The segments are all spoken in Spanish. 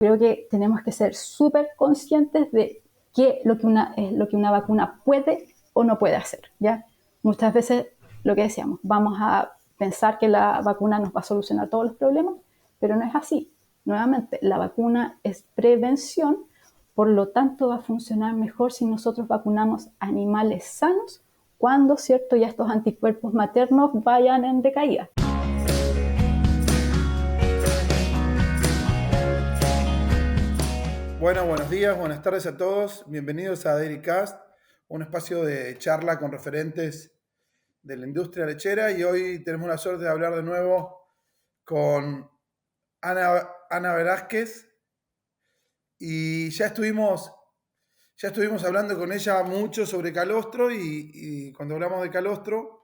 Creo que tenemos que ser súper conscientes de lo que una vacuna puede o no puede hacer, ¿ya? Muchas veces, lo que decíamos, vamos a pensar que la vacuna nos va a solucionar todos los problemas, pero no es así. Nuevamente, la vacuna es prevención, por lo tanto va a funcionar mejor si nosotros vacunamos animales sanos cuando, ¿cierto?, ya estos anticuerpos maternos vayan en decaída. Bueno, buenos días, buenas tardes a todos. Bienvenidos a DairyCast, un espacio de charla con referentes de la industria lechera. Y hoy tenemos la suerte de hablar de nuevo con Ana Velázquez. Y ya estuvimos hablando con ella mucho sobre calostro y cuando hablamos de calostro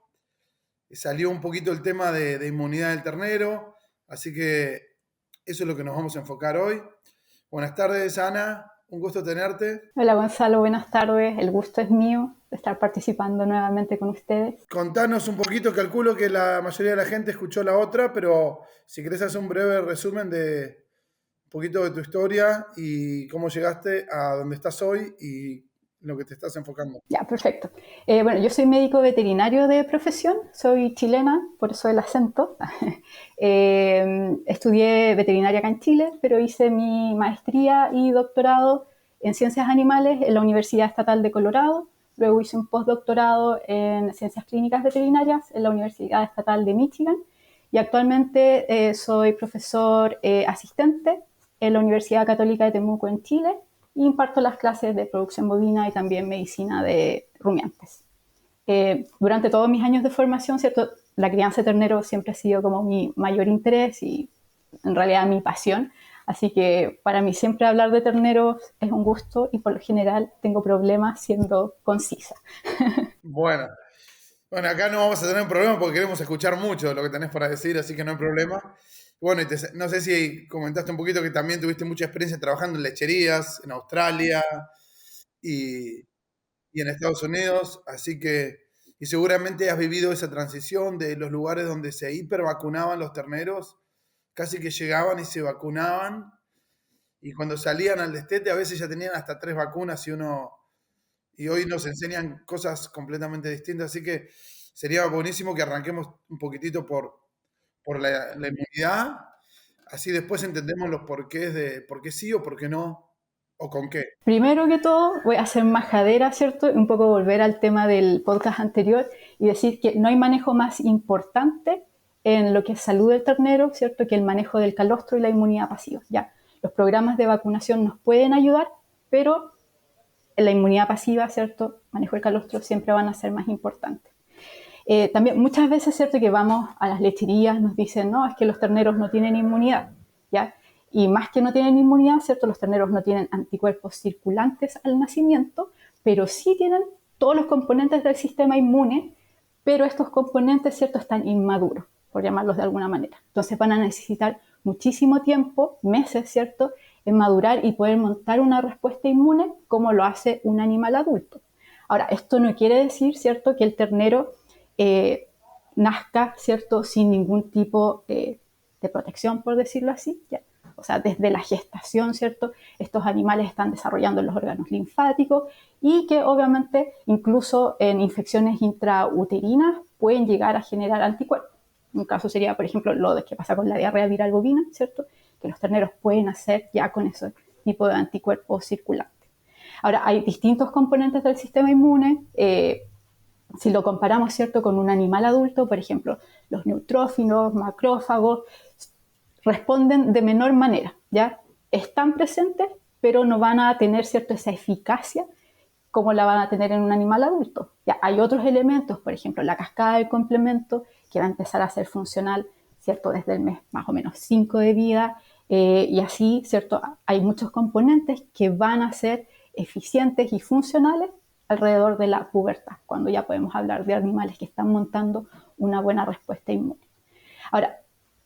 salió un poquito el tema de inmunidad del ternero. Así que eso es lo que nos vamos a enfocar hoy. Buenas tardes, Ana. Un gusto tenerte. Hola Gonzalo, buenas tardes. El gusto es mío de estar participando nuevamente con ustedes. Contanos un poquito, calculo que la mayoría de la gente escuchó la otra, pero si querés hacer un breve resumen de un poquito de tu historia y cómo llegaste a donde estás hoy y lo que te estás enfocando. Ya, perfecto. Bueno, yo soy médico veterinario de profesión, soy chilena, por eso el acento. Estudié veterinaria acá en Chile, pero hice mi maestría y doctorado en ciencias animales en la Universidad Estatal de Colorado. Luego hice un postdoctorado en ciencias clínicas veterinarias en la Universidad Estatal de Michigan. Y actualmente soy profesor asistente en la Universidad Católica de Temuco en Chile. Y imparto las clases de producción bovina y también medicina de rumiantes. Durante todos mis años de formación, ¿cierto?, la crianza de terneros siempre ha sido como mi mayor interés y en realidad mi pasión. Así que para mí siempre hablar de terneros es un gusto y por lo general tengo problemas siendo concisa. Bueno, bueno, acá no vamos a tener un problema porque queremos escuchar mucho de lo que tenés para decir, así que no hay problema. Bueno, no sé si comentaste un poquito que también tuviste mucha experiencia trabajando en lecherías, en Australia y, y en Estados Unidos, así que, y seguramente has vivido esa transición de los lugares donde se hipervacunaban los terneros, casi que llegaban y se vacunaban, y cuando salían al destete a veces ya tenían hasta 3 vacunas y hoy nos enseñan cosas completamente distintas, así que sería buenísimo que arranquemos un poquitito por la inmunidad, así después entendemos los porqués de por qué sí o por qué no, o con qué. Primero que todo, voy a hacer majadera, ¿cierto? Un poco volver al tema del podcast anterior y decir que no hay manejo más importante en lo que es salud del ternero, ¿cierto?, que el manejo del calostro y la inmunidad pasiva. Ya, los programas de vacunación nos pueden ayudar, pero en la inmunidad pasiva, ¿cierto?, manejo del calostro siempre van a ser más importantes. También muchas veces, ¿cierto?, que vamos a las lecherías, nos dicen, no, es que los terneros no tienen inmunidad, ¿ya? Y más que no tienen inmunidad, ¿cierto?, los terneros no tienen anticuerpos circulantes al nacimiento, pero sí tienen todos los componentes del sistema inmune, pero estos componentes, ¿cierto?, están inmaduros, por llamarlos de alguna manera. Entonces van a necesitar muchísimo tiempo, meses, ¿cierto?, en madurar y poder montar una respuesta inmune como lo hace un animal adulto. Ahora, esto no quiere decir, ¿cierto?, que el ternero nazca, ¿cierto?, sin ningún tipo de protección, por decirlo así, ¿ya? O sea, desde la gestación, ¿cierto?, estos animales están desarrollando los órganos linfáticos y que obviamente incluso en infecciones intrauterinas pueden llegar a generar anticuerpos. Un caso sería, por ejemplo, lo que pasa con la diarrea viral bovina, ¿cierto?, que los terneros pueden hacer ya con ese tipo de anticuerpos circulantes. Ahora, hay distintos componentes del sistema inmune. Si lo comparamos, ¿cierto?, con un animal adulto, por ejemplo, los neutrófilos, macrófagos, responden de menor manera, ¿ya? Están presentes, pero no van a tener, ¿cierto?, esa eficacia como la van a tener en un animal adulto. Ya, hay otros elementos, por ejemplo, la cascada del complemento, que va a empezar a ser funcional, ¿cierto?, desde el mes más o menos 5 de vida, y así, ¿cierto?, hay muchos componentes que van a ser eficientes y funcionales alrededor de la pubertad, cuando ya podemos hablar de animales que están montando una buena respuesta inmune. Ahora,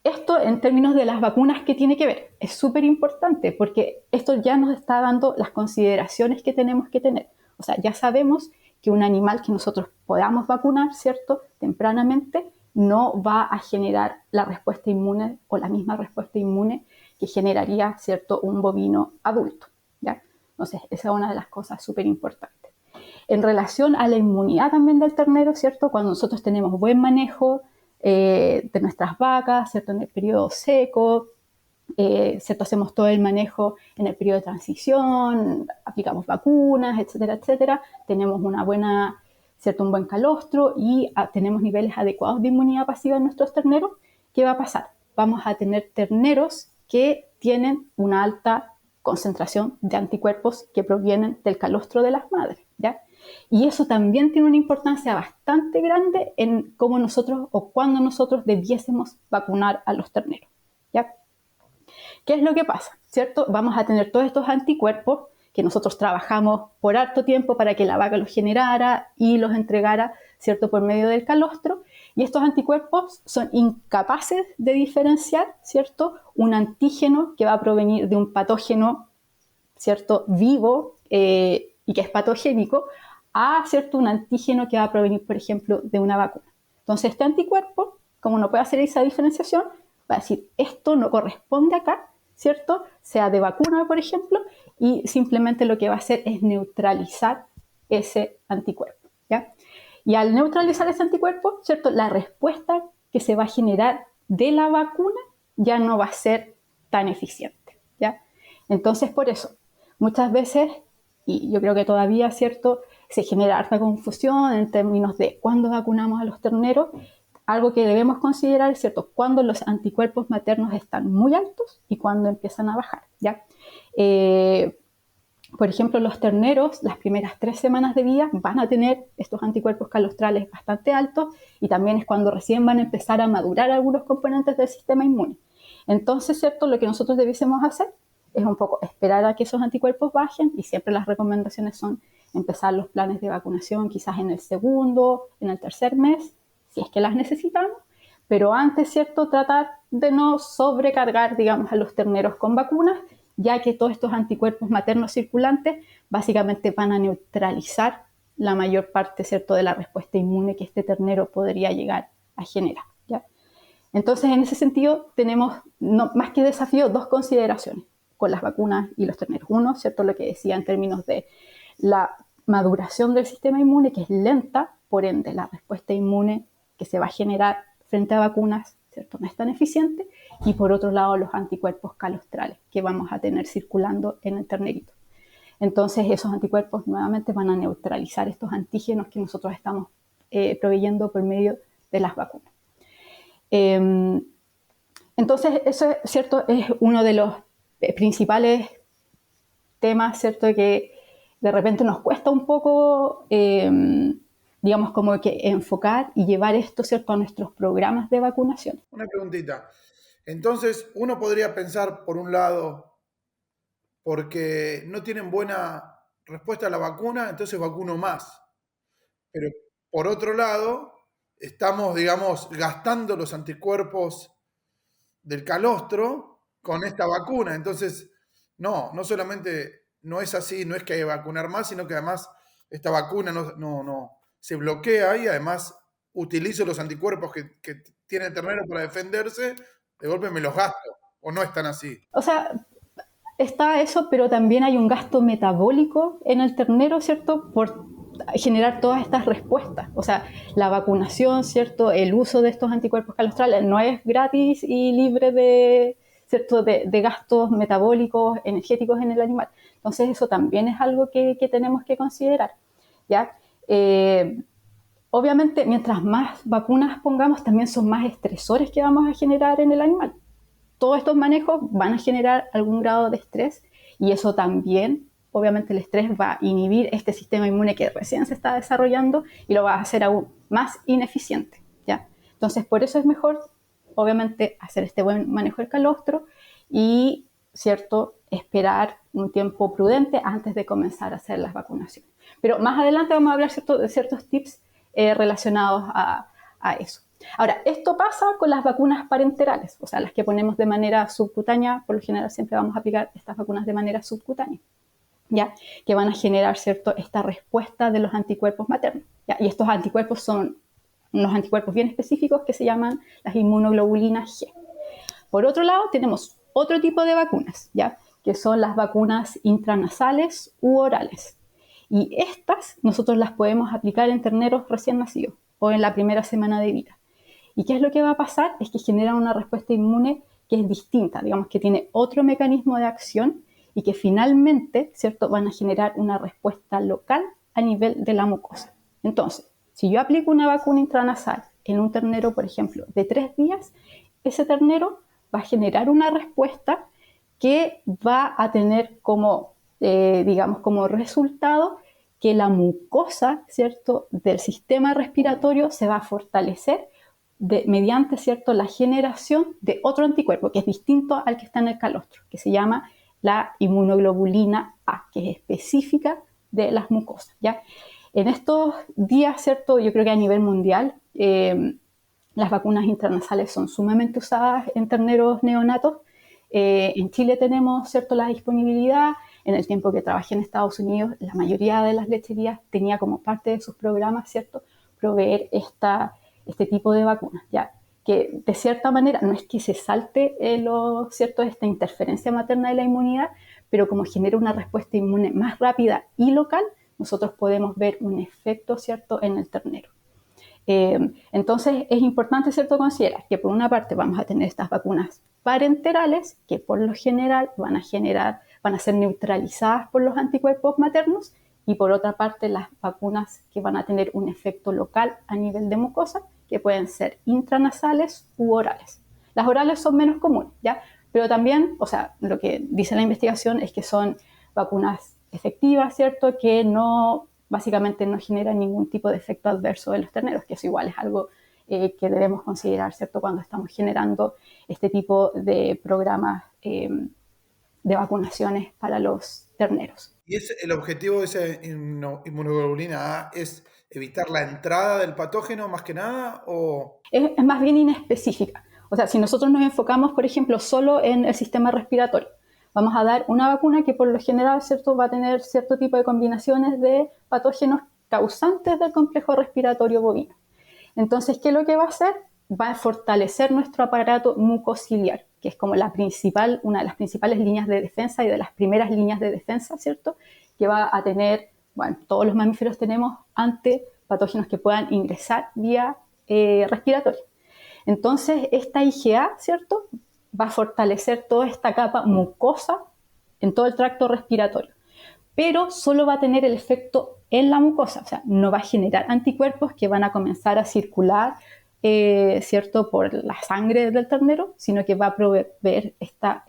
esto en términos de las vacunas, ¿qué tiene que ver? Es súper importante porque esto ya nos está dando las consideraciones que tenemos que tener. O sea, ya sabemos que un animal que nosotros podamos vacunar, ¿cierto?, tempranamente, no va a generar la respuesta inmune o la misma respuesta inmune que generaría, ¿cierto?, un bovino adulto, ¿ya? Entonces, esa es una de las cosas súper importantes. En relación a la inmunidad también del ternero, ¿cierto?, cuando nosotros tenemos buen manejo de nuestras vacas, ¿cierto?, en el periodo seco, ¿cierto?, hacemos todo el manejo en el periodo de transición, aplicamos vacunas, etcétera, etcétera, tenemos una buena, ¿cierto?, un buen calostro y tenemos niveles adecuados de inmunidad pasiva en nuestros terneros. ¿Qué va a pasar? Vamos a tener terneros que tienen una alta concentración de anticuerpos que provienen del calostro de las madres, ¿ya? Y eso también tiene una importancia bastante grande en cómo nosotros o cuándo nosotros debiésemos vacunar a los terneros, ¿ya? ¿Qué es lo que pasa? ¿Cierto? Vamos a tener todos estos anticuerpos que nosotros trabajamos por harto tiempo para que la vaca los generara y los entregara, ¿cierto?, por medio del calostro. Y estos anticuerpos son incapaces de diferenciar, ¿cierto?, un antígeno que va a provenir de un patógeno, ¿cierto?, vivo y que es patogénico, a, ¿cierto?, un antígeno que va a provenir, por ejemplo, de una vacuna. Entonces, este anticuerpo, como no puede hacer esa diferenciación, va a decir, esto no corresponde acá, ¿cierto?, sea de vacuna, por ejemplo, y simplemente lo que va a hacer es neutralizar ese anticuerpo, ¿ya? Y al neutralizar ese anticuerpo, ¿cierto?, la respuesta que se va a generar de la vacuna ya no va a ser tan eficiente, ¿ya? Entonces, por eso, muchas veces, y yo creo que todavía, ¿cierto?, se genera harta confusión en términos de cuándo vacunamos a los terneros. Algo que debemos considerar es, ¿cierto?, cuando los anticuerpos maternos están muy altos y cuando empiezan a bajar, ¿ya? Por ejemplo, los terneros, las primeras 3 semanas de vida van a tener estos anticuerpos calostrales bastante altos y también es cuando recién van a empezar a madurar algunos componentes del sistema inmune. Entonces, ¿cierto?, lo que nosotros debiésemos hacer es un poco esperar a que esos anticuerpos bajen y siempre las recomendaciones son empezar los planes de vacunación quizás en el segundo, en el tercer mes, si es que las necesitamos, pero antes, ¿cierto?, tratar de no sobrecargar, digamos, a los terneros con vacunas, ya que todos estos anticuerpos maternos circulantes básicamente van a neutralizar la mayor parte, ¿cierto?, de la respuesta inmune que este ternero podría llegar a generar, ¿ya? Entonces, en ese sentido, tenemos, más que desafío, 2 consideraciones con las vacunas y los terneros. Uno, ¿cierto?, lo que decía en términos de la maduración del sistema inmune, que es lenta, por ende, la respuesta inmune que se va a generar frente a vacunas, ¿cierto?, no es tan eficiente, y por otro lado los anticuerpos calostrales que vamos a tener circulando en el ternerito. Entonces esos anticuerpos nuevamente van a neutralizar estos antígenos que nosotros estamos proveyendo por medio de las vacunas. Entonces eso, ¿cierto?, es uno de los principales temas, ¿cierto?, que de repente nos cuesta un poco digamos, como que enfocar y llevar esto, ¿cierto?, a nuestros programas de vacunación. Una preguntita. Entonces, uno podría pensar, por un lado, porque no tienen buena respuesta a la vacuna, entonces vacuno más. Pero por otro lado, estamos, digamos, gastando los anticuerpos del calostro con esta vacuna. Entonces, no solamente no es así, no es que hay que vacunar más, sino que además esta vacuna no se bloquea y además utilizo los anticuerpos que tiene el ternero para defenderse, de golpe me los gasto, o no están así. O sea, está eso, pero también hay un gasto metabólico en el ternero, ¿cierto?, por generar todas estas respuestas. O sea, la vacunación, ¿cierto?, el uso de estos anticuerpos calostrales no es gratis y libre de, ¿cierto?, de gastos metabólicos, energéticos en el animal. Entonces eso también es algo que tenemos que considerar, ¿ya? Obviamente, mientras más vacunas pongamos, también son más estresores que vamos a generar en el animal. Todos estos manejos van a generar algún grado de estrés y eso también, obviamente el estrés va a inhibir este sistema inmune que recién se está desarrollando y lo va a hacer aún más ineficiente, ¿ya? Entonces, por eso es mejor, obviamente, hacer este buen manejo del calostro y, ¿cierto?, esperar un tiempo prudente antes de comenzar a hacer las vacunaciones. Pero más adelante vamos a hablar, ¿cierto?, de ciertos tips relacionados a eso. Ahora, esto pasa con las vacunas parenterales, o sea, las que ponemos de manera subcutánea. Por lo general siempre vamos a aplicar estas vacunas de manera subcutánea, ¿ya?, que van a generar, ¿cierto?, esta respuesta de los anticuerpos maternos, ¿ya? Y estos anticuerpos son unos anticuerpos bien específicos que se llaman las inmunoglobulinas G. Por otro lado, tenemos otro tipo de vacunas, ¿ya? Que son las vacunas intranasales u orales. Y estas nosotros las podemos aplicar en terneros recién nacidos o en la primera semana de vida. ¿Y qué es lo que va a pasar? Es que genera una respuesta inmune que es distinta, digamos que tiene otro mecanismo de acción y que finalmente, ¿cierto?, van a generar una respuesta local a nivel de la mucosa. Entonces, si yo aplico una vacuna intranasal en un ternero, por ejemplo, de 3 días, ese ternero va a generar una respuesta que va a tener como, digamos, como resultado que la mucosa, ¿cierto?, del sistema respiratorio se va a fortalecer mediante, ¿cierto?, la generación de otro anticuerpo que es distinto al que está en el calostro, que se llama la inmunoglobulina A, que es específica de las mucosas, ¿ya? En estos días, ¿cierto?, yo creo que a nivel mundial las vacunas intranasales son sumamente usadas en terneros neonatos. En Chile tenemos, ¿cierto?, la disponibilidad. En el tiempo que trabajé en Estados Unidos, la mayoría de las lecherías tenía como parte de sus programas, ¿cierto?, proveer este tipo de vacunas, ¿ya? Que de cierta manera no es que se salte ¿cierto?, esta interferencia materna de la inmunidad, pero como genera una respuesta inmune más rápida y local, nosotros podemos ver un efecto, ¿cierto?, en el ternero. Entonces es importante, ¿cierto?, considerar que por una parte vamos a tener estas vacunas parenterales que por lo general van a ser neutralizadas por los anticuerpos maternos, y por otra parte las vacunas que van a tener un efecto local a nivel de mucosa, que pueden ser intranasales u orales. Las orales son menos comunes, ¿ya? Pero también, o sea, lo que dice la investigación es que son vacunas efectivas, ¿cierto?, que básicamente no generan ningún tipo de efecto adverso en los terneros, que eso igual es algo que debemos considerar, ¿cierto?, cuando estamos generando este tipo de programas de vacunaciones para los terneros. ¿Y el objetivo de esa inmunoglobulina A es evitar la entrada del patógeno más que nada? ¿O? Es más bien inespecífica. O sea, si nosotros nos enfocamos, por ejemplo, solo en el sistema respiratorio, vamos a dar una vacuna que por lo general, ¿cierto?, va a tener cierto tipo de combinaciones de patógenos causantes del complejo respiratorio bovino. Entonces, ¿qué es lo que va a hacer? Va a fortalecer nuestro aparato mucociliar, que es como una de las principales líneas de defensa y de las primeras líneas de defensa, ¿cierto?, que va a tener, bueno, todos los mamíferos tenemos ante patógenos que puedan ingresar vía respiratoria. Entonces, esta IgA, ¿cierto?, va a fortalecer toda esta capa mucosa en todo el tracto respiratorio, pero solo va a tener el efecto en la mucosa, o sea, no va a generar anticuerpos que van a comenzar a circular, ¿cierto?, por la sangre del ternero, sino que va a proveer esta,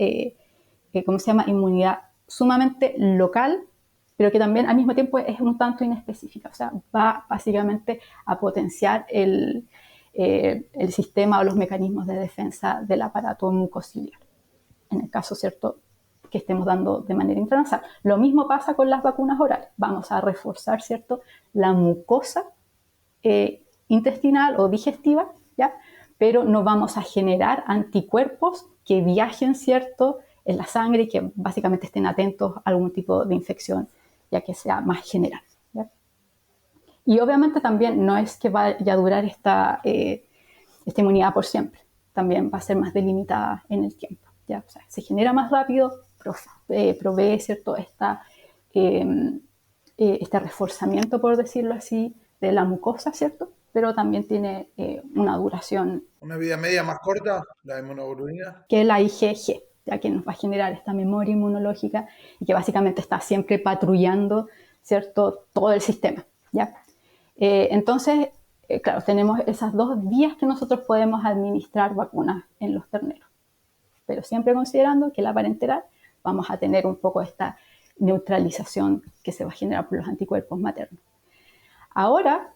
¿cómo se llama?, inmunidad sumamente local, pero que también al mismo tiempo es un tanto inespecífica, o sea, va básicamente a potenciar el sistema o los mecanismos de defensa del aparato mucociliar, en el caso, ¿cierto?, que estemos dando de manera intranasal. Lo mismo pasa con las vacunas orales. Vamos a reforzar, ¿cierto?, la mucosa intestinal o digestiva, ¿ya?, pero no vamos a generar anticuerpos que viajen, ¿cierto?, en la sangre y que básicamente estén atentos a algún tipo de infección, ya que sea más general, ¿ya? Y obviamente también no es que vaya a durar esta inmunidad por siempre, también va a ser más delimitada en el tiempo, ¿ya? O sea, se genera más rápido, provee, ¿cierto?, este reforzamiento, por decirlo así, de la mucosa, ¿cierto?, pero también tiene una duración. ¿Una vida media más corta, la inmunoglobulina? Que es la IgG, ya que nos va a generar esta memoria inmunológica y que básicamente está siempre patrullando, ¿cierto?, todo el sistema, ¿ya? Entonces, claro, tenemos esas 2 vías que nosotros podemos administrar vacunas en los terneros, pero siempre considerando que la parenteral vamos a tener un poco esta neutralización que se va a generar por los anticuerpos maternos. Ahora,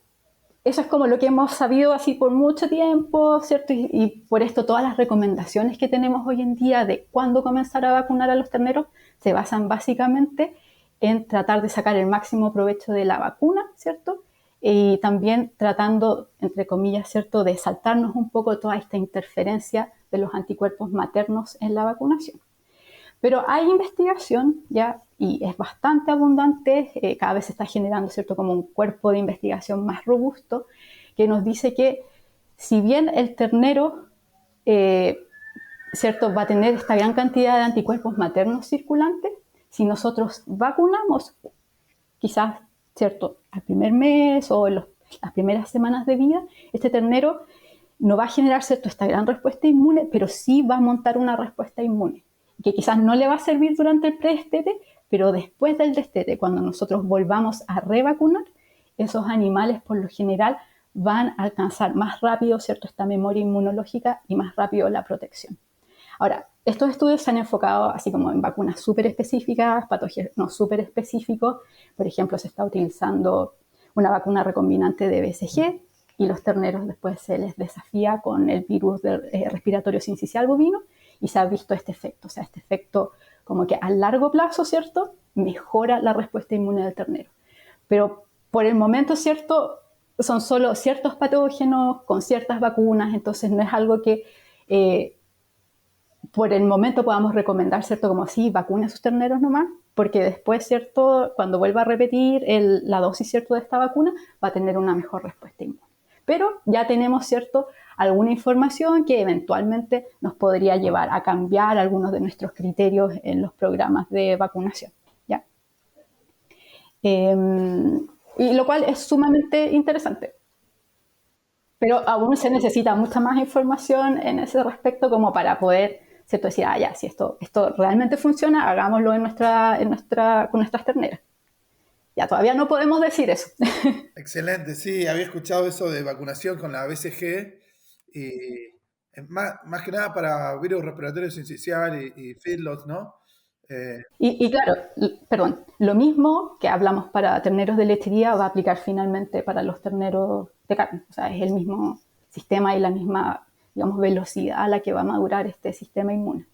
eso es como lo que hemos sabido así por mucho tiempo, ¿cierto? Y por esto todas las recomendaciones que tenemos hoy en día de cuándo comenzar a vacunar a los terneros se basan básicamente en tratar de sacar el máximo provecho de la vacuna, ¿cierto? Y también tratando, entre comillas, ¿cierto?, de saltarnos un poco toda esta interferencia de los anticuerpos maternos en la vacunación. Pero hay investigación, ¿ya?, y es bastante abundante, cada vez se está generando, ¿cierto?, como un cuerpo de investigación más robusto, que nos dice que si bien el ternero ¿cierto? Va a tener esta gran cantidad de anticuerpos maternos circulantes. Si nosotros vacunamos, quizás, ¿cierto?, al primer mes o en las primeras semanas de vida, este ternero no va a generar, ¿cierto?, esta gran respuesta inmune, pero sí va a montar una respuesta inmune, que quizás no le va a servir durante el predestete, pero después del destete, cuando nosotros volvamos a revacunar, esos animales por lo general van a alcanzar más rápido, ¿cierto?, esta memoria inmunológica y más rápido la protección. Ahora, estos estudios se han enfocado así como en vacunas súper específicas, patógenos súper específicos. Por ejemplo, se está utilizando una vacuna recombinante de BCG y los terneros después se les desafía con el virus respiratorio sincicial bovino y se ha visto este efecto. O sea, este efecto como que a largo plazo, ¿cierto?, mejora la respuesta inmune del ternero. Pero por el momento, ¿cierto?, son solo ciertos patógenos con ciertas vacunas, entonces no es algo que por el momento podamos recomendar, ¿cierto?, como sí, vacune a sus terneros nomás, porque después, ¿cierto?, cuando vuelva a repetir la dosis, ¿cierto?, de esta vacuna, va a tener una mejor respuesta inmune. Pero ya tenemos, ¿cierto?, alguna información que eventualmente nos podría llevar a cambiar algunos de nuestros criterios en los programas de vacunación, ¿ya? Y lo cual es sumamente interesante. Pero aún se necesita mucha más información en ese respecto como para poder, ¿cierto?, decir, ya, si esto realmente funciona, hagámoslo con nuestras terneras. Ya, todavía no podemos decir eso. Excelente, sí, había escuchado eso de vacunación con la BCG y más que nada para virus respiratorio sincicial y feedlots, ¿no? Y claro, perdón, lo mismo que hablamos para terneros de lechería va a aplicar finalmente para los terneros de carne. O sea, es el mismo sistema y la misma, digamos, velocidad a la que va a madurar este sistema inmune.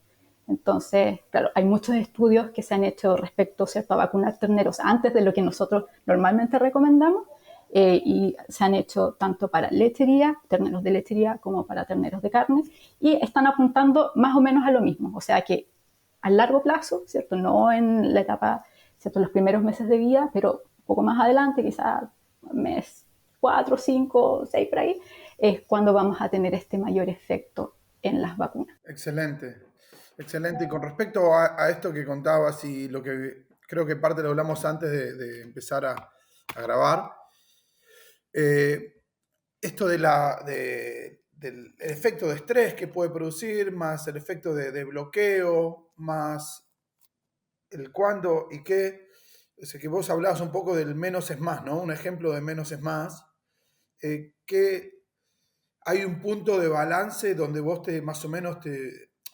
Entonces, claro, hay muchos estudios que se han hecho respecto, ¿cierto?, a vacunar terneros antes de lo que nosotros normalmente recomendamos y se han hecho tanto para lechería, terneros de lechería, como para terneros de carne y están apuntando más o menos a lo mismo. O sea que a largo plazo, ¿cierto?, no en la etapa, ¿cierto?, los primeros meses de vida, pero un poco más adelante, quizás mes 4, 5, 6 por ahí, es cuando vamos a tener este mayor efecto en las vacunas. Excelente, excelente. Y con respecto a esto que contabas y lo que creo que parte lo hablamos antes de empezar a grabar, esto del efecto de estrés que puede producir, más el efecto de bloqueo, más el cuándo y qué. O sea, que vos hablabas un poco del menos es más, ¿no? Un ejemplo de menos es más. Que hay un punto de balance donde vos más o menos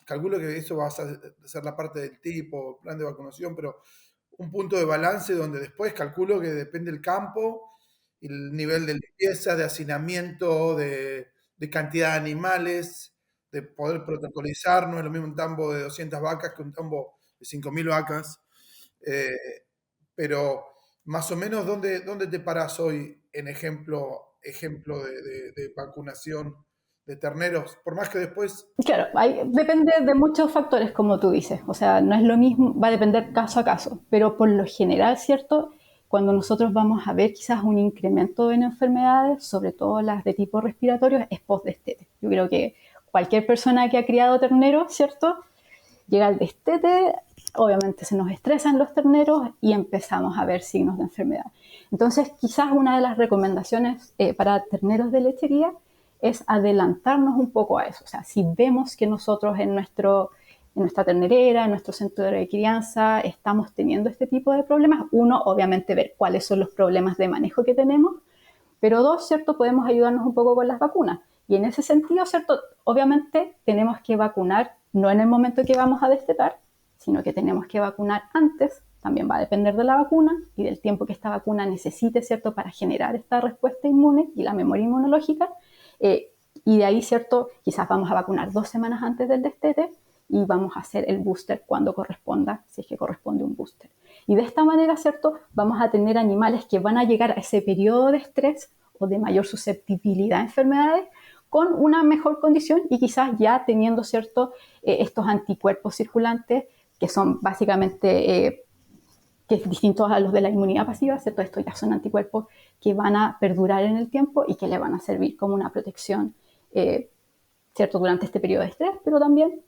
calculo que eso va a ser la parte del tipo, plan de vacunación, pero un punto de balance donde después calculo que depende del campo, el nivel de limpieza, de hacinamiento, de cantidad de animales, de poder protocolizar, no es lo mismo un tambo de 200 vacas que un tambo de 5.000 vacas, eh, pero más o menos ¿dónde te parás hoy en ejemplo de vacunación de terneros? Por más que después... Claro, depende de muchos factores, como tú dices. O sea, no es lo mismo, va a depender caso a caso. Pero por lo general, ¿cierto? Cuando nosotros vamos a ver quizás un incremento en enfermedades, sobre todo las de tipo respiratorio, es post-destete. Yo creo que cualquier persona que ha criado terneros, ¿cierto?, llega al destete, obviamente se nos estresan los terneros y empezamos a ver signos de enfermedad. Entonces, quizás una de las recomendaciones para terneros de lechería es adelantarnos un poco a eso. O sea, si vemos que nosotros en nuestra ternerera, en nuestro centro de crianza, estamos teniendo este tipo de problemas, uno, obviamente, ver cuáles son los problemas de manejo que tenemos, pero dos, ¿cierto?, podemos ayudarnos un poco con las vacunas. Y en ese sentido, ¿cierto?, obviamente tenemos que vacunar no en el momento que vamos a destetar, sino que tenemos que vacunar antes. También va a depender de la vacuna y del tiempo que esta vacuna necesite, ¿cierto?, para generar esta respuesta inmune y la memoria inmunológica. Y de ahí, ¿cierto?, quizás vamos a vacunar 2 semanas antes del destete y vamos a hacer el booster cuando corresponda, si es que corresponde un booster. Y de esta manera, ¿cierto?, vamos a tener animales que van a llegar a ese periodo de estrés o de mayor susceptibilidad a enfermedades con una mejor condición y quizás ya teniendo, ¿cierto?, estos anticuerpos circulantes que son básicamente que es distinto a los de la inmunidad pasiva, ¿cierto? Estos ya son anticuerpos que van a perdurar en el tiempo y que le van a servir como una protección, ¿cierto?, durante este periodo de estrés, pero también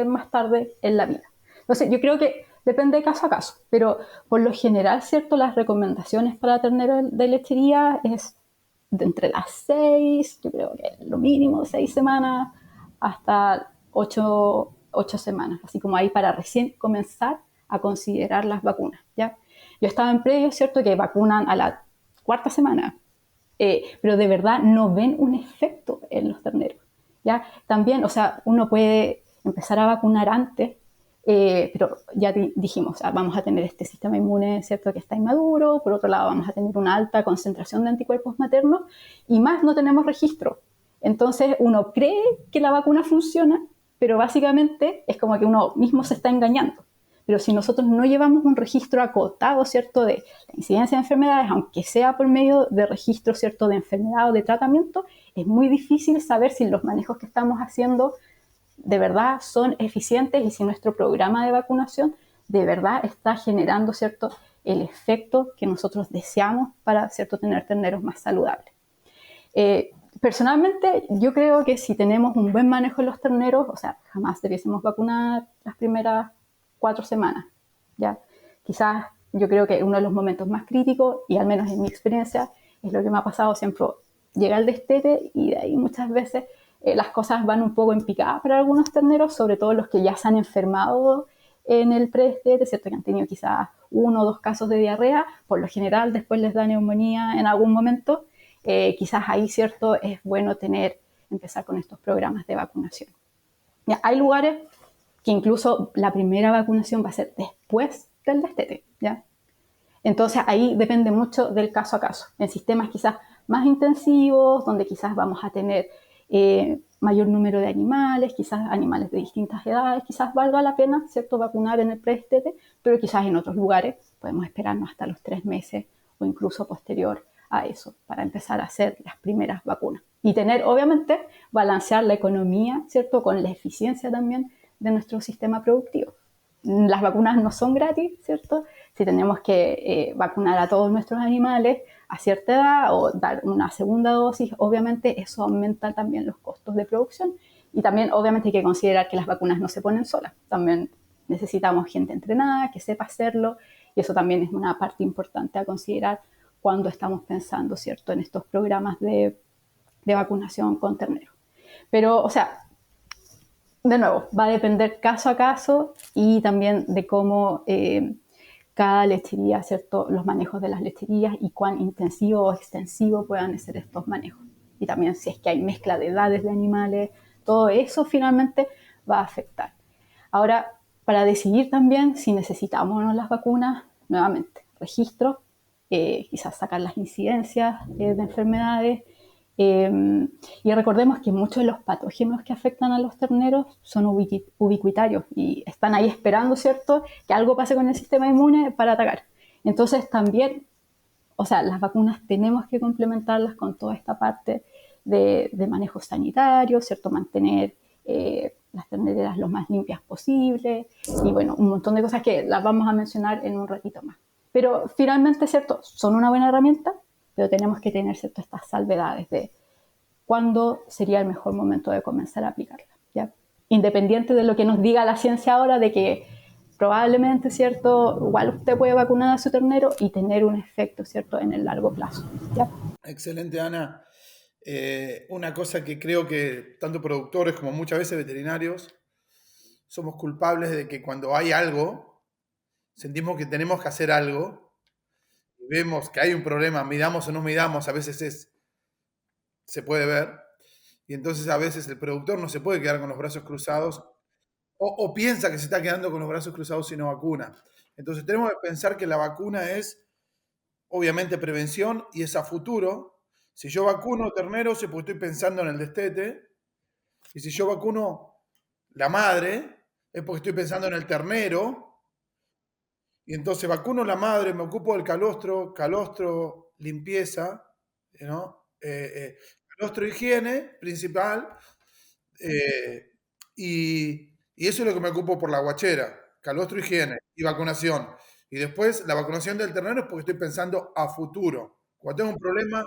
más tarde en la vida. Entonces, yo creo que depende de caso a caso, pero por lo general, ¿cierto? Las recomendaciones para ternero de lechería es de entre las 6, yo creo que lo mínimo 6 semanas, hasta 8 semanas, así como ahí para recién comenzar a considerar las vacunas, ¿ya? Yo estaba en predio, ¿cierto? Que vacunan a la cuarta semana, pero de verdad no ven un efecto en los terneros, ¿ya? También, o sea, uno puede empezar a vacunar antes, pero ya dijimos, o sea, vamos a tener este sistema inmune, ¿cierto?, que está inmaduro, por otro lado vamos a tener una alta concentración de anticuerpos maternos y más no tenemos registro. Entonces uno cree que la vacuna funciona, pero básicamente es como que uno mismo se está engañando. Pero si nosotros no llevamos un registro acotado, ¿cierto?, de la incidencia de enfermedades, aunque sea por medio de registro, ¿cierto?, de enfermedad o de tratamiento, es muy difícil saber si los manejos que estamos haciendo de verdad son eficientes y si nuestro programa de vacunación de verdad está generando, ¿cierto?, el efecto que nosotros deseamos para, ¿cierto?, tener terneros más saludables. Personalmente, yo creo que si tenemos un buen manejo de los terneros, o sea, jamás debiésemos vacunar las primeras 4 semanas, ¿ya? Quizás yo creo que uno de los momentos más críticos, y al menos en mi experiencia, es lo que me ha pasado siempre, llega el destete y de ahí muchas veces las cosas van un poco en picada para algunos terneros, sobre todo los que ya se han enfermado en el predestete, ¿cierto?, que han tenido quizás 1 o 2 casos de diarrea, por lo general después les da neumonía en algún momento. Quizás ahí, ¿cierto?, es bueno empezar con estos programas de vacunación. Ya, hay lugares que incluso la primera vacunación va a ser después del destete, ¿ya? Entonces ahí depende mucho del caso a caso. En sistemas quizás más intensivos, donde quizás vamos a tener mayor número de animales, quizás animales de distintas edades, quizás valga la pena, ¿cierto?, vacunar en el predestete, pero quizás en otros lugares podemos esperarnos hasta los 3 meses o incluso posterior a eso para empezar a hacer las primeras vacunas. Y tener, obviamente, balancear la economía, ¿cierto?, con la eficiencia también de nuestro sistema productivo. Las vacunas no son gratis, ¿cierto? Si tenemos que vacunar a todos nuestros animales a cierta edad o dar una segunda dosis, obviamente eso aumenta también los costos de producción. Y también, obviamente, hay que considerar que las vacunas no se ponen solas. También necesitamos gente entrenada que sepa hacerlo y eso también es una parte importante a considerar cuando estamos pensando, ¿cierto?, en estos programas de vacunación con terneros. Pero, o sea, de nuevo, va a depender caso a caso y también de cómo cada lechería, ¿cierto?, los manejos de las lecherías y cuán intensivo o extensivo puedan ser estos manejos. Y también si es que hay mezcla de edades de animales, todo eso finalmente va a afectar. Ahora, para decidir también si necesitamos o no las vacunas, nuevamente, registro, quizás sacar las incidencias de enfermedades, y recordemos que muchos de los patógenos que afectan a los terneros son ubicuitarios y están ahí esperando, ¿cierto?, que algo pase con el sistema inmune para atacar. Entonces también, o sea, las vacunas tenemos que complementarlas con toda esta parte de manejo sanitario, ¿cierto?, mantener las terneras lo más limpias posible y bueno, un montón de cosas que las vamos a mencionar en un ratito más. Pero finalmente, ¿cierto?, son una buena herramienta, pero tenemos que tener, ¿cierto?, estas salvedades de cuándo sería el mejor momento de comenzar a aplicarla, ¿ya? Independiente de lo que nos diga la ciencia ahora de que probablemente, ¿cierto?, igual usted puede vacunar a su ternero y tener un efecto, ¿cierto?, en el largo plazo, ¿ya? Excelente, Ana. Una cosa que creo que tanto productores como muchas veces veterinarios somos culpables de que cuando hay algo, sentimos que tenemos que hacer algo, y vemos que hay un problema, midamos o no midamos, a veces se puede ver, y entonces a veces el productor no se puede quedar con los brazos cruzados o piensa que se está quedando con los brazos cruzados si no vacuna. Entonces tenemos que pensar que la vacuna es obviamente prevención y es a futuro. Si yo vacuno terneros es porque estoy pensando en el destete, y si yo vacuno la madre es porque estoy pensando en el ternero, y entonces vacuno la madre, me ocupo del calostro, limpieza, ¿no? Calostro, higiene principal, y eso es lo que me ocupo por la guachera, calostro, higiene y vacunación. Y después la vacunación del ternero es porque estoy pensando a futuro. Cuando tengo un problema,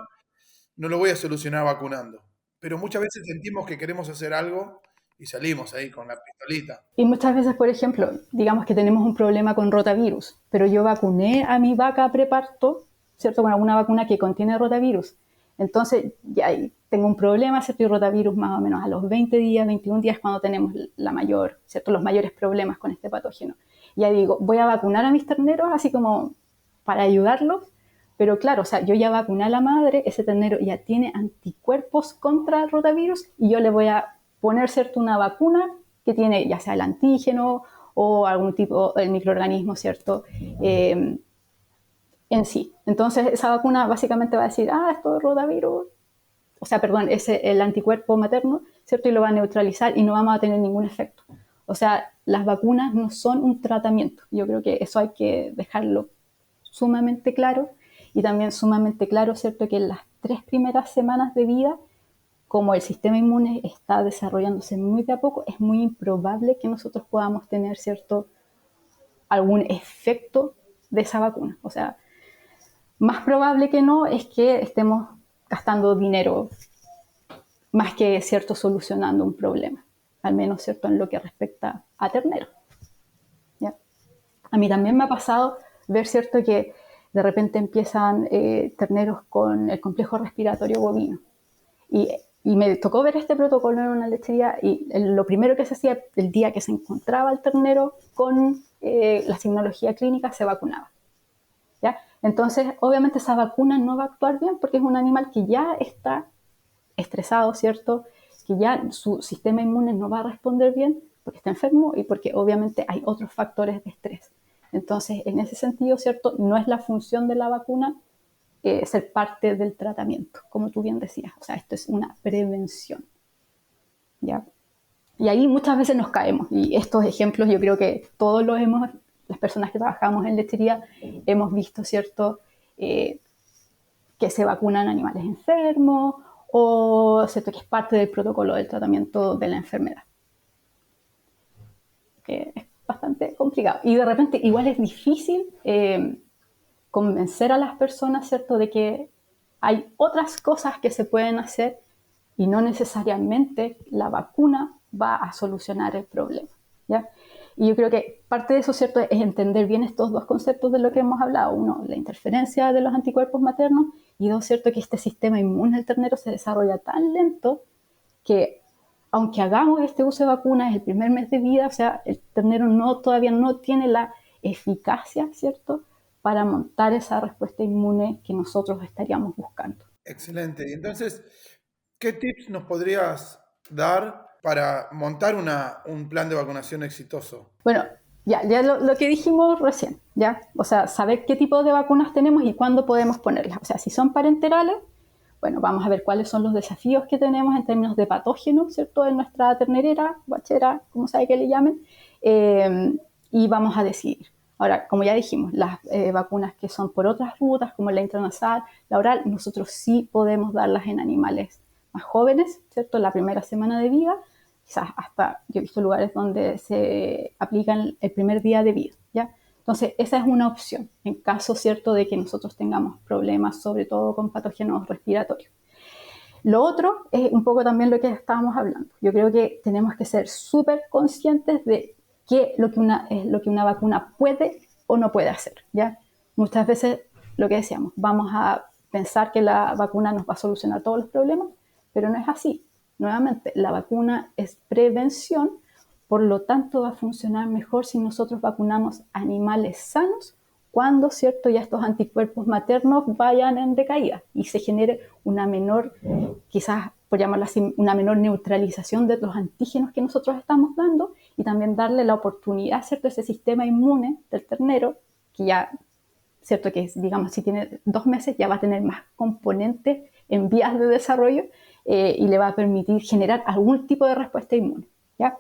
no lo voy a solucionar vacunando. Pero muchas veces sentimos que queremos hacer algo y salimos ahí con la pistolita. Y muchas veces, por ejemplo, digamos que tenemos un problema con rotavirus, pero yo vacuné a mi vaca preparto, ¿cierto? Con alguna vacuna que contiene rotavirus. Entonces, ya tengo un problema, ¿cierto? Y rotavirus más o menos a los 20 días, 21 días, cuando tenemos ¿cierto? Los mayores problemas con este patógeno. Ya digo, voy a vacunar a mis terneros así como para ayudarlos, pero claro, o sea, yo ya vacuné a la madre, ese ternero ya tiene anticuerpos contra el rotavirus y yo le voy a poner, ¿cierto? Una vacuna que tiene ya sea el antígeno o algún tipo, el microorganismo, ¿cierto? En sí. Entonces, esa vacuna básicamente va a decir, esto es rotavirus, o sea, perdón, es el anticuerpo materno, ¿cierto? Y lo va a neutralizar y no vamos a tener ningún efecto. O sea, las vacunas no son un tratamiento. Yo creo que eso hay que dejarlo sumamente claro y también sumamente claro, ¿cierto? Que en las 3 primeras semanas de vida, como el sistema inmune está desarrollándose muy de a poco, es muy improbable que nosotros podamos tener, ¿cierto? Algún efecto de esa vacuna. O sea, más probable que no es que estemos gastando dinero más que, ¿cierto?, solucionando un problema, al menos, ¿cierto?, en lo que respecta a ternero. ¿Ya? A mí también me ha pasado ver, ¿cierto?, que de repente empiezan terneros con el complejo respiratorio bovino. Y me tocó ver este protocolo en una lechería y lo primero que se hacía el día que se encontraba el ternero con la signología clínica, se vacunaba. ¿Ya? Entonces, obviamente esa vacuna no va a actuar bien porque es un animal que ya está estresado, ¿cierto? Que ya su sistema inmune no va a responder bien porque está enfermo y porque obviamente hay otros factores de estrés. Entonces, en ese sentido, ¿cierto? No es la función de la vacuna ser parte del tratamiento, como tú bien decías. O sea, esto es una prevención, ¿ya? Y ahí muchas veces nos caemos. Y estos ejemplos yo creo que todos los las personas que trabajamos en lechería hemos visto, ¿cierto? Que se vacunan animales enfermos o, ¿cierto?, que es parte del protocolo del tratamiento de la enfermedad. Que es bastante complicado. Y de repente igual es difícil convencer a las personas, ¿cierto?, de que hay otras cosas que se pueden hacer y no necesariamente la vacuna va a solucionar el problema, ¿ya? Y yo creo que parte de eso, ¿cierto?, es entender bien estos dos conceptos de lo que hemos hablado. Uno, la interferencia de los anticuerpos maternos y dos, ¿cierto?, que este sistema inmune del ternero se desarrolla tan lento que aunque hagamos este uso de vacunas el primer mes de vida, o sea, el ternero todavía no tiene la eficacia, ¿cierto?, para montar esa respuesta inmune que nosotros estaríamos buscando. Excelente. Y entonces, ¿qué tips nos podrías dar para montar un plan de vacunación exitoso? Bueno, ya lo que dijimos recién, ¿ya? O sea, saber qué tipo de vacunas tenemos y cuándo podemos ponerlas. O sea, si son parenterales, bueno, vamos a ver cuáles son los desafíos que tenemos en términos de patógenos, ¿cierto?, en nuestra ternerera, guachera, como sabe que le llamen, y vamos a decidir. Ahora, como ya dijimos, las vacunas que son por otras rutas, como la intranasal, la oral, nosotros sí podemos darlas en animales más jóvenes, ¿cierto?, la primera semana de vida, quizás hasta, yo he visto lugares donde se aplican el primer día de vida, ¿ya? Entonces, esa es una opción, en caso, ¿cierto?, de que nosotros tengamos problemas, sobre todo con patógenos respiratorios. Lo otro es un poco también lo que estábamos hablando. Yo creo que tenemos que ser súper conscientes de qué lo que una vacuna puede o no puede hacer, ¿ya? Muchas veces, lo que decíamos, vamos a pensar que la vacuna nos va a solucionar todos los problemas, pero no es así. Nuevamente, la vacuna es prevención, por lo tanto va a funcionar mejor si nosotros vacunamos animales sanos cuando, ¿cierto?, ya estos anticuerpos maternos vayan en decaída y se genere una menor, quizás por llamarlo así, una menor neutralización de los antígenos que nosotros estamos dando y también darle la oportunidad, ¿cierto?, a ese sistema inmune del ternero, que ya, ¿cierto?, que digamos, si tiene 2 meses ya va a tener más componentes en vías de desarrollo y le va a permitir generar algún tipo de respuesta inmune, ¿ya?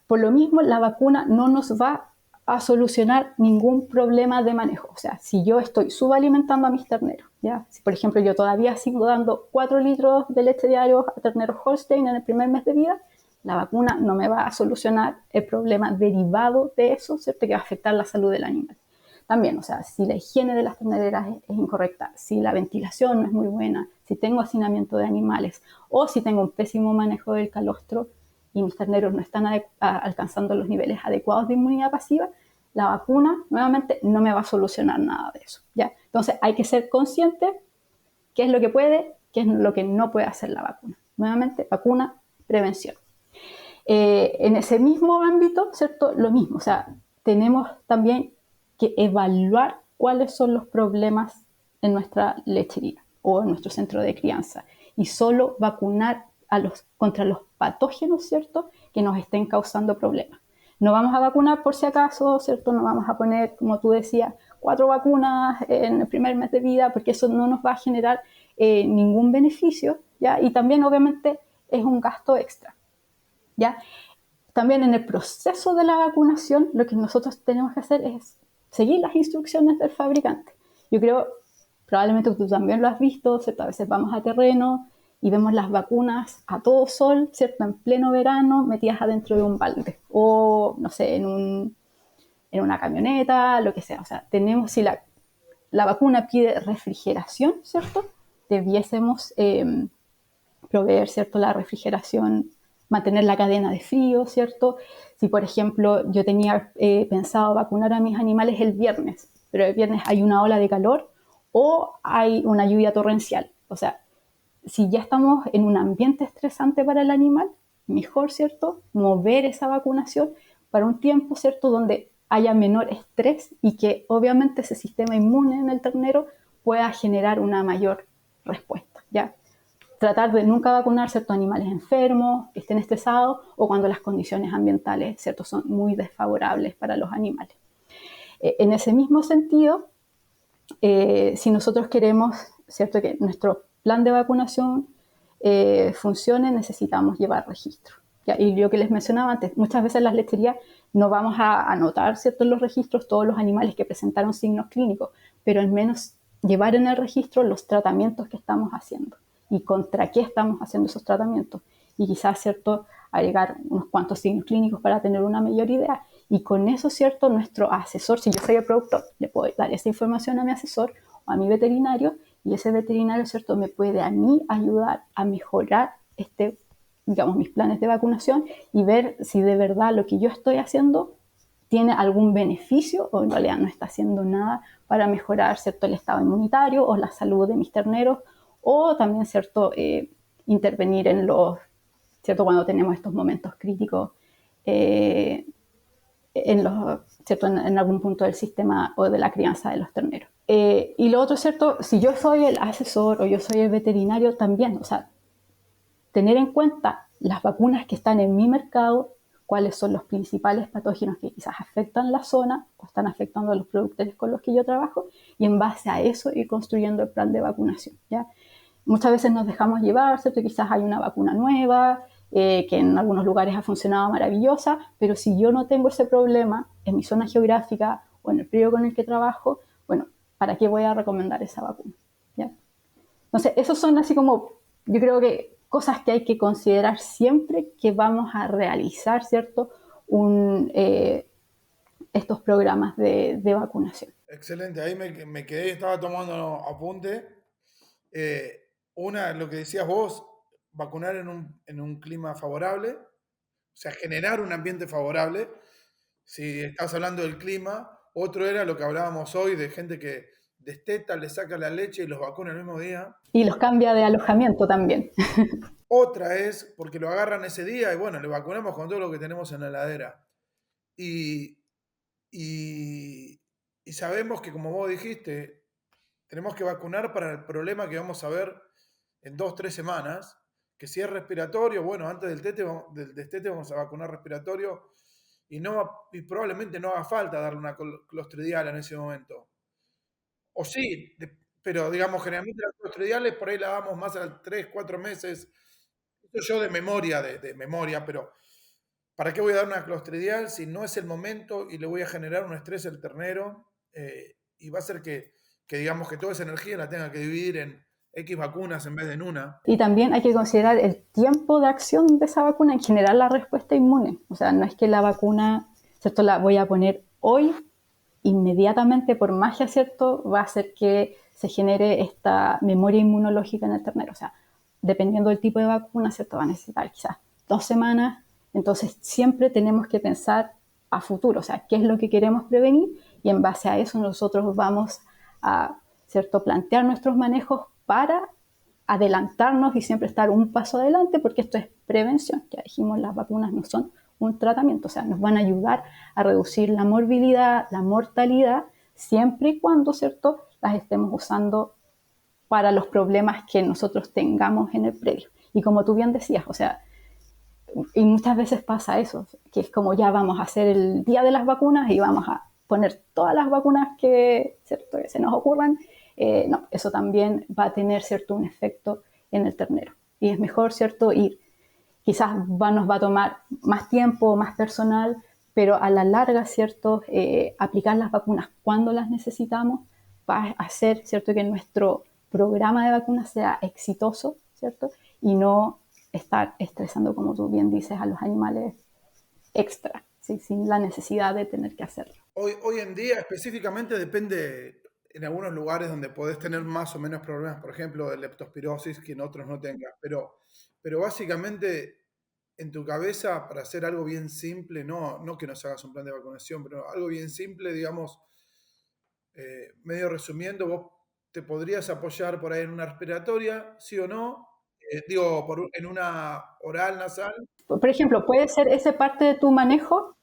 Por lo mismo, la vacuna no nos va a solucionar ningún problema de manejo. O sea, si yo estoy subalimentando a mis terneros, ¿ya? Si, por ejemplo, yo todavía sigo dando 4 litros de leche diario a terneros Holstein en el primer mes de vida, la vacuna no me va a solucionar el problema derivado de eso, ¿cierto?, que va a afectar la salud del animal. También, o sea, si la higiene de las terneras es incorrecta, si la ventilación no es muy buena, si tengo hacinamiento de animales o si tengo un pésimo manejo del calostro y mis terneros no están alcanzando los niveles adecuados de inmunidad pasiva, la vacuna nuevamente no me va a solucionar nada de eso, ¿ya? Entonces hay que ser consciente qué es lo que puede, qué es lo que no puede hacer la vacuna. Nuevamente, vacuna, prevención. En ese mismo ámbito, ¿cierto? Lo mismo, o sea, tenemos también que evaluar cuáles son los problemas en nuestra lechería o en nuestro centro de crianza y solo vacunar contra los patógenos, ¿cierto?, que nos estén causando problemas. No vamos a vacunar por si acaso, ¿cierto? No vamos a poner, como tú decías, 4 vacunas en el primer mes de vida, porque eso no nos va a generar ningún beneficio, ¿ya? Y también, obviamente, es un gasto extra, ¿ya? También en el proceso de la vacunación, lo que nosotros tenemos que hacer es seguir las instrucciones del fabricante. Yo creo, probablemente tú también lo has visto, ¿cierto? A veces vamos a terreno y vemos las vacunas a todo sol, ¿cierto? En pleno verano, metidas adentro de un balde o, no sé, en una camioneta, lo que sea. O sea, si la vacuna pide refrigeración, ¿cierto? Debiésemos proveer, ¿cierto?, la refrigeración, mantener la cadena de frío, ¿cierto? Si, por ejemplo, yo tenía pensado vacunar a mis animales el viernes, pero el viernes hay una ola de calor o hay una lluvia torrencial. O sea, si ya estamos en un ambiente estresante para el animal, mejor, ¿cierto?, mover esa vacunación para un tiempo, ¿cierto?, donde haya menor estrés y que obviamente ese sistema inmune en el ternero pueda generar una mayor respuesta, ¿ya? Tratar de nunca vacunar ciertos animales enfermos, que estén estresados o cuando las condiciones ambientales, ¿cierto?, son muy desfavorables para los animales. En ese mismo sentido, si nosotros queremos, ¿cierto?, que nuestro plan de vacunación funcione, necesitamos llevar registro, ¿ya? Y lo que les mencionaba antes, muchas veces en las lecherías no vamos a anotar, ¿cierto?, en los registros todos los animales que presentaron signos clínicos, pero al menos llevar en el registro los tratamientos que estamos haciendo y contra qué estamos haciendo esos tratamientos. Y quizás, ¿cierto?, agregar unos cuantos signos clínicos para tener una mayor idea. Y con eso, ¿cierto?, nuestro asesor, si yo soy el productor, le puedo dar esa información a mi asesor o a mi veterinario, y ese veterinario, ¿cierto?, me puede a mí ayudar a mejorar digamos, mis planes de vacunación y ver si de verdad lo que yo estoy haciendo tiene algún beneficio o en realidad no está haciendo nada para mejorar, ¿cierto?, el estado inmunitario o la salud de mis terneros, o también, ¿cierto?, intervenir ¿cierto?, cuando tenemos estos momentos críticos ¿cierto?, en algún punto del sistema o de la crianza de los terneros. Y lo otro, ¿cierto?, si yo soy el asesor o yo soy el veterinario también, o sea, tener en cuenta las vacunas que están en mi mercado, cuáles son los principales patógenos que quizás afectan la zona o están afectando a los productores con los que yo trabajo, y en base a eso ir construyendo el plan de vacunación, ¿ya? Muchas veces nos dejamos llevar, ¿cierto? Quizás hay una vacuna nueva, que en algunos lugares ha funcionado maravillosa, pero si yo no tengo ese problema en mi zona geográfica o en el periodo con el que trabajo, bueno, ¿para qué voy a recomendar esa vacuna? ¿Ya? Entonces, esos son así como, yo creo que cosas que hay que considerar siempre que vamos a realizar, ¿cierto?, estos programas de vacunación. Excelente, ahí me quedé, estaba tomando apunte. Lo que decías vos, vacunar en un clima favorable, o sea, generar un ambiente favorable. Si estás hablando del clima, otro era lo que hablábamos hoy de gente que desteta, le saca la leche y los vacuna el mismo día. Y los cambia de alojamiento también. Otra es porque lo agarran ese día y bueno, le vacunamos con todo lo que tenemos en la heladera. Y, y, y sabemos que, como vos dijiste, tenemos que vacunar para el problema que vamos a ver en 2 o 3 semanas, que si es respiratorio, bueno, antes del destete vamos a vacunar respiratorio y probablemente no haga falta darle una clostridial en ese momento. O sí, pero digamos, generalmente las clostridiales por ahí la damos más a 3 o 4 meses. Esto yo de memoria, de memoria, pero ¿para qué voy a dar una clostridial si no es el momento y le voy a generar un estrés al ternero? Y va a ser que digamos que toda esa energía la tenga que dividir en X vacunas en vez de en una. Y también hay que considerar el tiempo de acción de esa vacuna en generar la respuesta inmune. O sea, no es que la vacuna, ¿cierto?, la voy a poner hoy inmediatamente por magia, ¿cierto?, va a hacer que se genere esta memoria inmunológica en el ternero. O sea, dependiendo del tipo de vacuna, ¿cierto?, va a necesitar quizás 2 semanas. Entonces, siempre tenemos que pensar a futuro, o sea, qué es lo que queremos prevenir, y en base a eso nosotros vamos a, ¿cierto?, plantear nuestros manejos para adelantarnos y siempre estar un paso adelante, porque esto es prevención. Ya dijimos, las vacunas no son un tratamiento, o sea, nos van a ayudar a reducir la morbilidad, la mortalidad, siempre y cuando, ¿cierto?, las estemos usando para los problemas que nosotros tengamos en el predio. Y como tú bien decías, o sea, y muchas veces pasa eso, que es como ya vamos a hacer el día de las vacunas y vamos a poner todas las vacunas que, ¿cierto?, que se nos ocurran. No, eso también va a tener, ¿cierto?, un efecto en el ternero. Y es mejor, ¿cierto?, ir. Quizás nos va a tomar más tiempo, más personal, pero a la larga, ¿cierto?, aplicar las vacunas cuando las necesitamos va a hacer, ¿cierto?, que nuestro programa de vacunas sea exitoso, ¿cierto?, y no estar estresando, como tú bien dices, a los animales extra, ¿sí?, sin la necesidad de tener que hacerlo. Hoy en día específicamente depende en algunos lugares donde podés tener más o menos problemas, por ejemplo, de leptospirosis, que en otros no tengas, pero básicamente en tu cabeza, para hacer algo bien simple, no que nos hagas un plan de vacunación, pero algo bien simple, digamos, medio resumiendo, vos te podrías apoyar por ahí en una respiratoria, sí o no, digo, en una oral nasal. Por ejemplo, puede ser esa parte de tu manejo.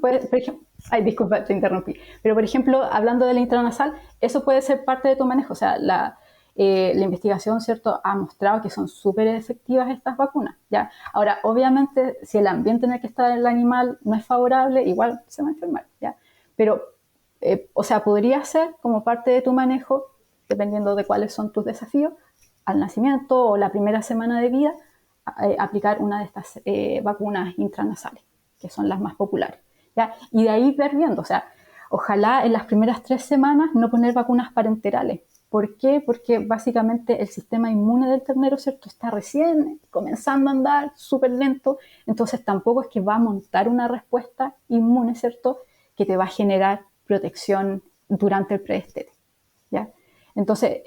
Por ejemplo, ay, disculpa, te interrumpí. Pero, por ejemplo, hablando de la intranasal, eso puede ser parte de tu manejo. O sea, la investigación, ¿cierto?, ha mostrado que son súper efectivas estas vacunas, ¿ya? Ahora, obviamente, si el ambiente en el que está el animal no es favorable, igual se va a enfermar, ¿ya? Pero, o sea, podría ser como parte de tu manejo, dependiendo de cuáles son tus desafíos, al nacimiento o la primera semana de vida, aplicar una de estas vacunas intranasales, que son las más populares, ¿ya? Y de ahí ver viendo, o sea, ojalá en las primeras 3 semanas no poner vacunas parenterales. ¿Por qué? Porque básicamente el sistema inmune del ternero, ¿cierto?, está recién comenzando a andar súper lento, entonces tampoco es que va a montar una respuesta inmune, ¿cierto?, que te va a generar protección durante el predestete, ¿ya? Entonces,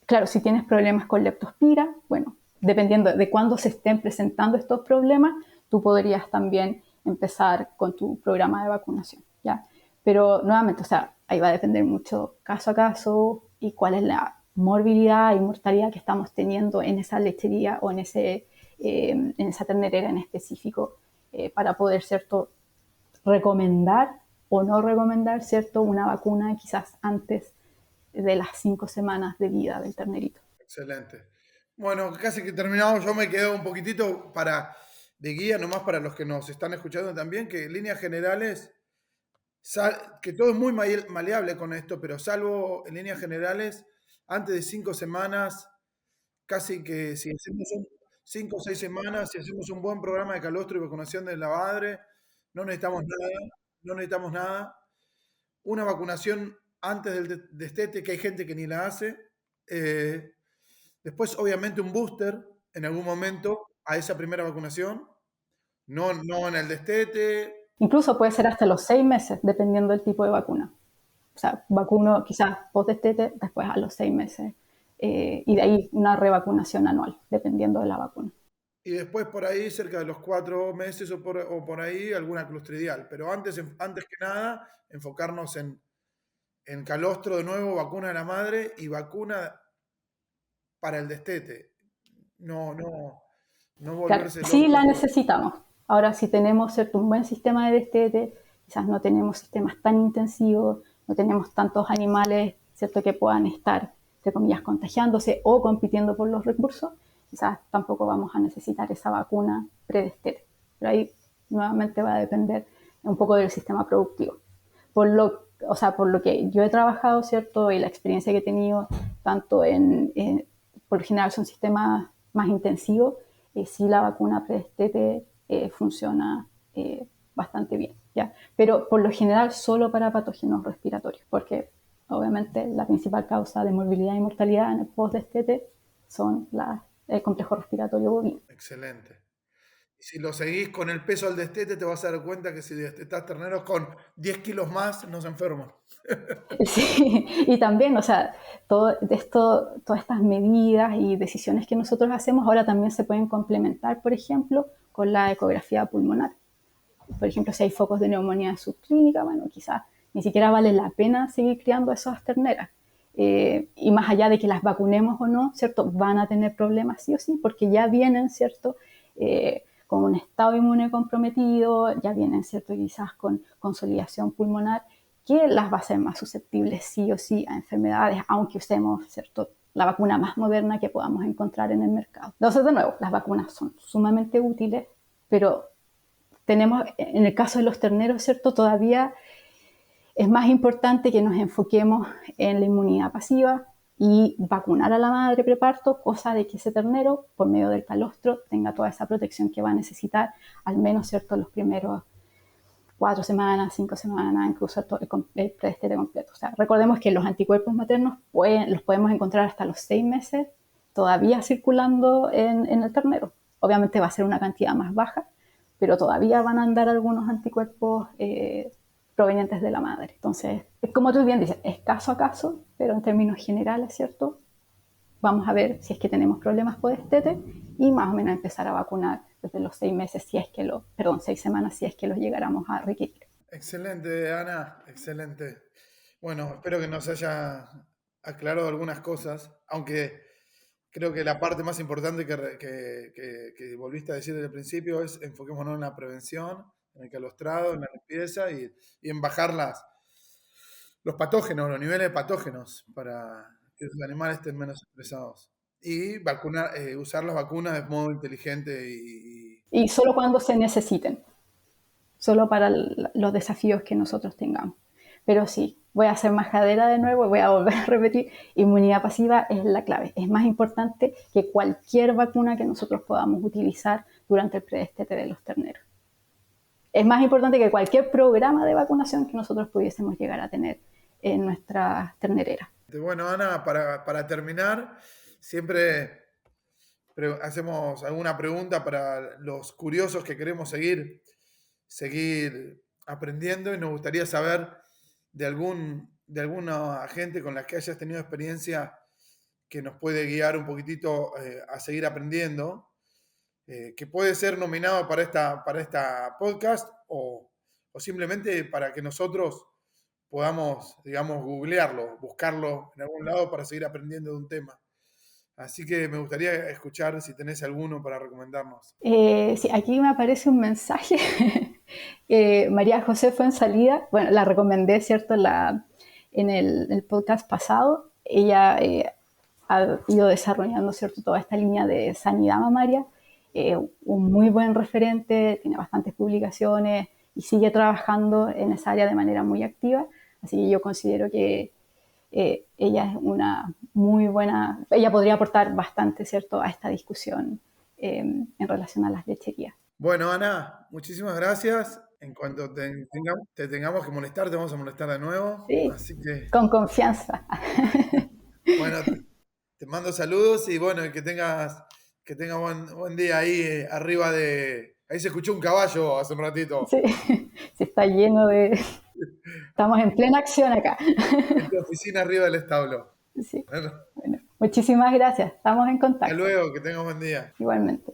claro, si tienes problemas con leptospira, bueno, dependiendo de cuándo se estén presentando estos problemas, tú podrías también empezar con tu programa de vacunación, ¿ya? Pero nuevamente, o sea, ahí va a depender mucho caso a caso y cuál es la morbilidad y mortalidad que estamos teniendo en esa lechería o en esa ternerera en específico, para poder, ¿cierto?, recomendar o no recomendar, ¿cierto?, una vacuna quizás antes de las 5 semanas de vida del ternerito. Excelente. Bueno, casi que terminamos. Yo me quedo un poquitito de guía, nomás para los que nos están escuchando también, que en líneas generales, que todo es muy maleable con esto, pero salvo en líneas generales, antes de 5 semanas, casi que si hacemos 5 o 6 semanas, si hacemos un buen programa de calostro y vacunación de la madre, no necesitamos nada, no necesitamos nada. Una vacunación antes del destete, que hay gente que ni la hace. Eh, Después, obviamente, un booster en algún momento a esa primera vacunación, no en el destete. Incluso puede ser hasta los 6 meses, dependiendo del tipo de vacuna. O sea, vacuno quizás post-destete, después a los 6 meses. Y de ahí una revacunación anual, dependiendo de la vacuna. Y después por ahí, cerca de los 4 meses o por ahí, alguna clostridial. Pero antes que nada, enfocarnos en calostro de nuevo, vacuna de la madre y vacuna para el destete. No Claro, volverse sí loco la con... necesitamos. Ahora, si tenemos, ¿cierto?, un buen sistema de destete, quizás no tenemos sistemas tan intensivos, no tenemos tantos animales, ¿cierto?, que puedan estar, entre comillas, contagiándose o compitiendo por los recursos, quizás tampoco vamos a necesitar esa vacuna predestete. Pero ahí nuevamente va a depender un poco del sistema productivo. Por lo que yo he trabajado, ¿cierto?, y la experiencia que he tenido, tanto por lo general son sistemas más intensivos, sí la vacuna predestete funciona bastante bien, ¿ya? Pero por lo general solo para patógenos respiratorios, porque obviamente la principal causa de morbilidad y mortalidad en el post-destete son el complejo respiratorio bovino. Excelente. Si lo seguís con el peso al destete, te vas a dar cuenta que si destetas terneros con 10 kilos más, no se enferman. Sí, y también, o sea, todo esto, todas estas medidas y decisiones que nosotros hacemos ahora también se pueden complementar, por ejemplo, con la ecografía pulmonar. Por ejemplo, si hay focos de neumonía subclínica, bueno, quizás ni siquiera vale la pena seguir criando esas terneras. Y más allá de que las vacunemos o no, ¿cierto? Van a tener problemas sí o sí, porque ya vienen, ¿cierto? Con un estado inmune comprometido, ya vienen, ¿cierto? Quizás con consolidación pulmonar, que las va a hacer más susceptibles sí o sí a enfermedades, aunque usemos, ¿cierto? La vacuna más moderna que podamos encontrar en el mercado. Entonces, de nuevo, las vacunas son sumamente útiles, pero tenemos, en el caso de los terneros, ¿cierto? Todavía es más importante que nos enfoquemos en la inmunidad pasiva y vacunar a la madre preparto, cosa de que ese ternero, por medio del calostro, tenga toda esa protección que va a necesitar, al menos, ¿cierto?, los primeros 4 semanas, 5 semanas, incluso el predestete completo. O sea, recordemos que los anticuerpos maternos los podemos encontrar hasta los 6 meses todavía circulando en el ternero. Obviamente va a ser una cantidad más baja, pero todavía van a andar algunos anticuerpos provenientes de la madre. Entonces, como tú bien dices, es caso a caso, pero en términos generales, ¿cierto? Vamos a ver si es que tenemos problemas por destete y más o menos empezar a vacunar desde los 6 meses, si es que 6 semanas, si es que los llegáramos a requerir. Excelente, Ana, excelente. Bueno, espero que nos haya aclarado algunas cosas, aunque creo que la parte más importante que volviste a decir desde el principio es enfoquémonos en la prevención, en el calostrado, en la limpieza y en bajar los patógenos, los niveles de patógenos para que los animales estén menos estresados. Y usar las vacunas de modo inteligente Y solo cuando se necesiten, solo para los desafíos que nosotros tengamos. Pero sí, voy a hacer majadera de nuevo y voy a volver a repetir, inmunidad pasiva es la clave. Es más importante que cualquier vacuna que nosotros podamos utilizar durante el predestete de los terneros. Es más importante que cualquier programa de vacunación que nosotros pudiésemos llegar a tener en nuestra ternerera. Bueno, Ana, para terminar, siempre hacemos alguna pregunta para los curiosos que queremos seguir aprendiendo y nos gustaría saber de alguna gente con la que hayas tenido experiencia que nos puede guiar un poquitito a seguir aprendiendo, que puede ser nominado para esta podcast o simplemente para que nosotros podamos, digamos, googlearlo, buscarlo en algún lado para seguir aprendiendo de un tema. Así que me gustaría escuchar si tenés alguno para recomendarnos. Sí, aquí me aparece un mensaje. María José Fuenzalida, bueno, la recomendé, ¿cierto? En el podcast pasado. Ella ha ido desarrollando, ¿cierto?, toda esta línea de sanidad mamaria. Un muy buen referente, tiene bastantes publicaciones y sigue trabajando en esa área de manera muy activa. Así que yo considero que ella es una muy buena, ella podría aportar bastante, ¿cierto?, a esta discusión en relación a las lecherías. Bueno, Ana, muchísimas gracias. En cuanto te tengamos que molestar, te vamos a molestar de nuevo. Sí, Así que, con confianza. bueno, te mando saludos y bueno, que tengas buen día ahí arriba de... Ahí se escuchó un caballo hace un ratito. Sí, sí, está lleno de... Estamos en plena acción acá. En tu oficina arriba del establo. Sí, Bueno, bueno, muchísimas gracias. Estamos en hasta contacto. luego, que tengas buen día. Igualmente.